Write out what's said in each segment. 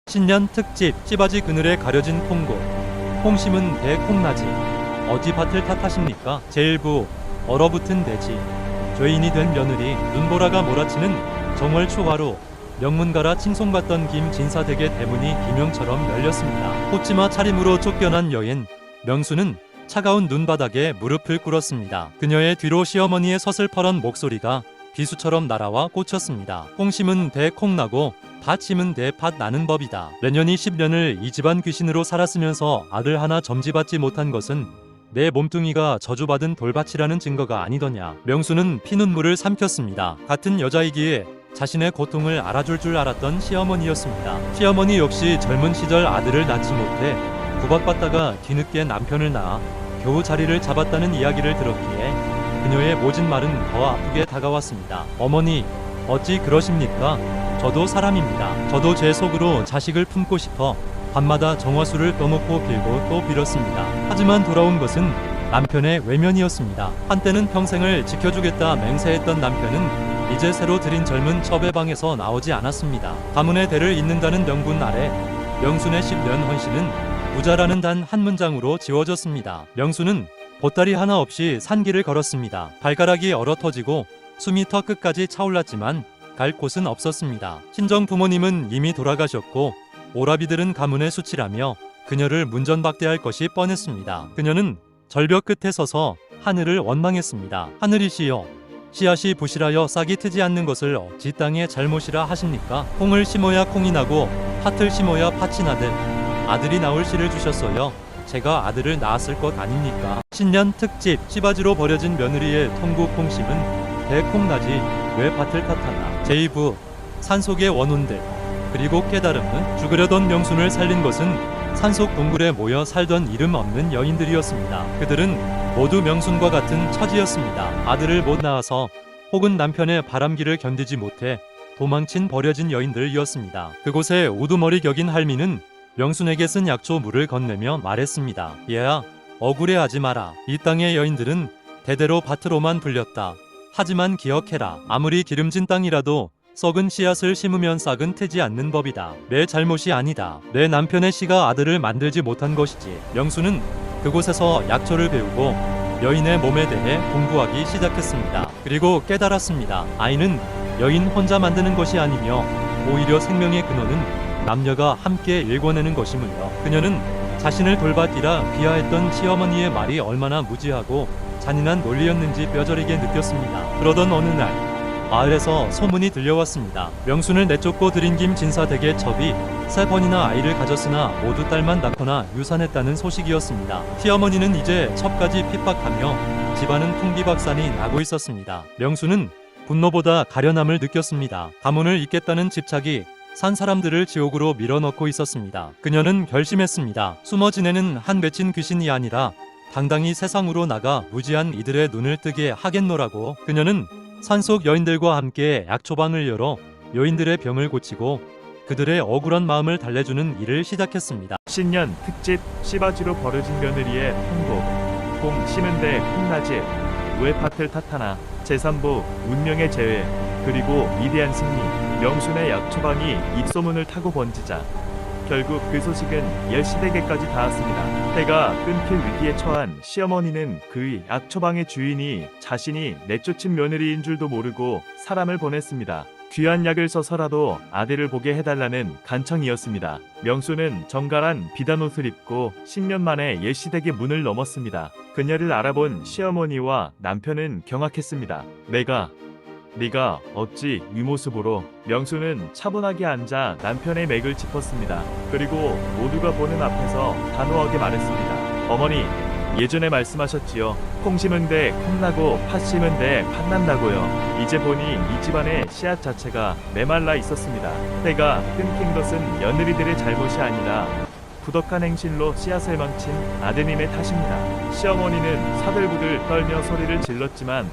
신년 특집 씨바지 그늘에 가려진 콩고 콩 심은 대 콩나지 어디 밭을 탓하십니까? 제1부 얼어붙은 돼지 죄인이 된 며느리 눈보라가 몰아치는 정월 초하루 명문가라 칭송받던 김진사댁의 대문이 기명처럼 열렸습니다. 호치마 차림으로 쫓겨난 여인 명수는 차가운 눈바닥에 무릎을 꿇었습니다. 그녀의 뒤로 시어머니의 서슬퍼런 목소리가 비수처럼 날아와 꽂혔습니다. 콩 심은 대 콩 나고 밭 심은 대 밭 나는 법이다. 내년이 10년을 이 집안 귀신으로 살았으면서 아들 하나 점지받지 못한 것은 내 몸뚱이가 저주받은 돌밭이라는 증거가 아니더냐. 명수는 피눈물을 삼켰습니다. 같은 여자이기에 자신의 고통을 알아줄 줄 알았던 시어머니였습니다. 시어머니 역시 젊은 시절 아들을 낳지 못해 구박받다가 뒤늦게 남편을 낳아 겨우 자리를 잡았다는 이야기를 들었기에 그녀의 모진 말은 더 아프게 다가왔습니다. 어머니, 어찌 그러십니까? 저도 사람입니다. 저도 제 속으로 자식을 품고 싶어 밤마다 정화수를 떠놓고 빌고 또 빌었습니다. 하지만 돌아온 것은 남편의 외면이었습니다. 한때는 평생을 지켜주겠다 맹세했던 남편은 이제 새로 들인 젊은 첩의 방에서 나오지 않았습니다. 가문의 대를 잇는다는 명분 아래 명순의 10년 헌신은 부자라는 단 한 문장으로 지워졌습니다. 명수는 보따리 하나 없이 산길을 걸었습니다. 발가락이 얼어터지고 숨이 턱 끝까지 차올랐지만 갈 곳은 없었습니다. 친정 부모님은 이미 돌아가셨고 오라비들은 가문의 수치라며 그녀를 문전박대할 것이 뻔했습니다. 그녀는 절벽 끝에 서서 하늘을 원망했습니다. 하늘이시여, 씨앗이 부실하여 싹이 트지 않는 것을 어찌 땅의 잘못이라 하십니까? 콩을 심어야 콩이 나고 팥을 심어야 팥이 나듯 아들이 나올 씨를 주셨어요. 제가 아들을 낳았을 것 아닙니까? 신년 특집 씨바지로 버려진 며느리의 통구 콩심은 대콩나지 왜 밭을 탓하나. 제2부 산속의 원혼들 그리고 깨달음은 죽으려던 명순을 살린 것은 산속 동굴에 모여 살던 이름 없는 여인들이었습니다. 그들은 모두 명순과 같은 처지였습니다. 아들을 못 낳아서 혹은 남편의 바람기를 견디지 못해 도망친 버려진 여인들이었습니다. 그곳에 우두머리 격인 할미는 명순에게 쓴 약초 물을 건네며 말했습니다. 얘야, 억울해하지 마라. 이 땅의 여인들은 대대로 밭으로만 불렸다. 하지만 기억해라. 아무리 기름진 땅이라도 썩은 씨앗을 심으면 싹은 트지 않는 법이다. 내 잘못이 아니다. 내 남편의 씨가 아들을 만들지 못한 것이지. 명수는 그곳에서 약초를 배우고 여인의 몸에 대해 공부하기 시작했습니다. 그리고 깨달았습니다. 아이는 여인 혼자 만드는 것이 아니며 오히려 생명의 근원은 남녀가 함께 일궈내는 것이므며 그녀는 자신을 돌밭이라 비하했던 시어머니의 말이 얼마나 무지하고 잔인한 논리였는지 뼈저리게 느꼈습니다. 그러던 어느 날 마을에서 소문이 들려왔습니다. 명순을 내쫓고 들인 김진사 댁의 첩이 3번이나 아이를 가졌으나 모두 딸만 낳거나 유산했다는 소식이었습니다. 시어머니는 이제 첩까지 핍박하며 집안은 풍비박산이 나고 있었습니다. 명순은 분노보다 가련함을 느꼈습니다. 가문을 잇겠다는 집착이 산 사람들을 지옥으로 밀어넣고 있었습니다. 그녀는 결심했습니다. 숨어 지내는 한 맺힌 귀신이 아니라 당당히 세상으로 나가 무지한 이들의 눈을 뜨게 하겠노라고. 그녀는 산속 여인들과 함께 약초방을 열어 여인들의 병을 고치고 그들의 억울한 마음을 달래주는 일을 시작했습니다. 신년 특집 씨바지로 버려진 며느리의 통곡 콩 심은 데 콩나지 왜 밭을 탓하나. 제3부 운명의 재회 그리고 위대한 승리. 명순의 약초방이 입소문을 타고 번지자 결국 그 소식은 열시대계까지 닿았습니다. 해가 끊길 위기에 처한 시어머니는 그 약초방의 주인이 자신이 내쫓은 며느리인 줄도 모르고 사람을 보냈습니다. 귀한 약을 써서라도 아들을 보게 해달라는 간청이었습니다. 명수는 정갈한 비단 옷을 입고 10년 만에 옛시댁의 문을 넘었습니다. 그녀를 알아본 시어머니와 남편은 경악했습니다. 네가 어찌 이 모습으로. 명수는 차분하게 앉아 남편의 맥을 짚었습니다. 그리고 모두가 보는 앞에서 단호하게 말했습니다. 어머니, 예전에 말씀하셨지요. 콩 심은 데 콩 나고 팥 심은 데 팥 난다고요. 이제 보니 이 집안의 씨앗 자체가 메말라 있었습니다. 때가 끊긴 것은 며느리들의 잘못이 아니라 부덕한 행실로 씨앗을 망친 아드님의 탓입니다. 시어머니는 사들부들 떨며 소리를 질렀지만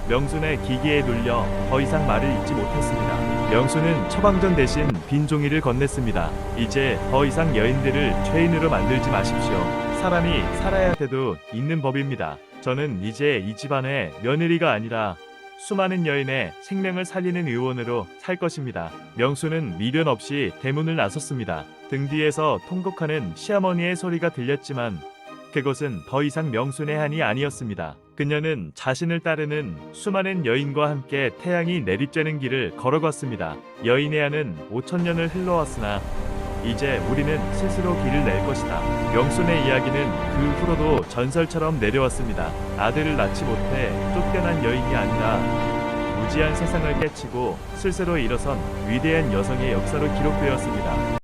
명순의 기계에 눌려 더 이상 말을 잇지 못했습니다. 명순은 처방전 대신 빈 종이를 건넸습니다. 이제 더 이상 여인들을 죄인으로 만들지 마십시오. 사람이 살아야 돼도 있는 법입니다. 저는 이제 이 집안의 며느리가 아니라 수많은 여인의 생명을 살리는 의원으로 살 것입니다. 명수는 미련 없이 대문을 나섰습니다. 등 뒤에서 통곡하는 시어머니의 소리가 들렸지만 그것은 더 이상 명순의 한이 아니었습니다. 그녀는 자신을 따르는 수많은 여인과 함께 태양이 내리쬐는 길을 걸어갔습니다. 여인의 한은 5천년을 흘러왔으나 이제 우리는 스스로 길을 낼 것이다. 명순의 이야기는 그 후로도 전설처럼 내려왔습니다. 아들을 낳지 못해 쫓겨난 여인이 아니라 무지한 세상을 깨치고 스스로 일어선 위대한 여성의 역사로 기록되었습니다.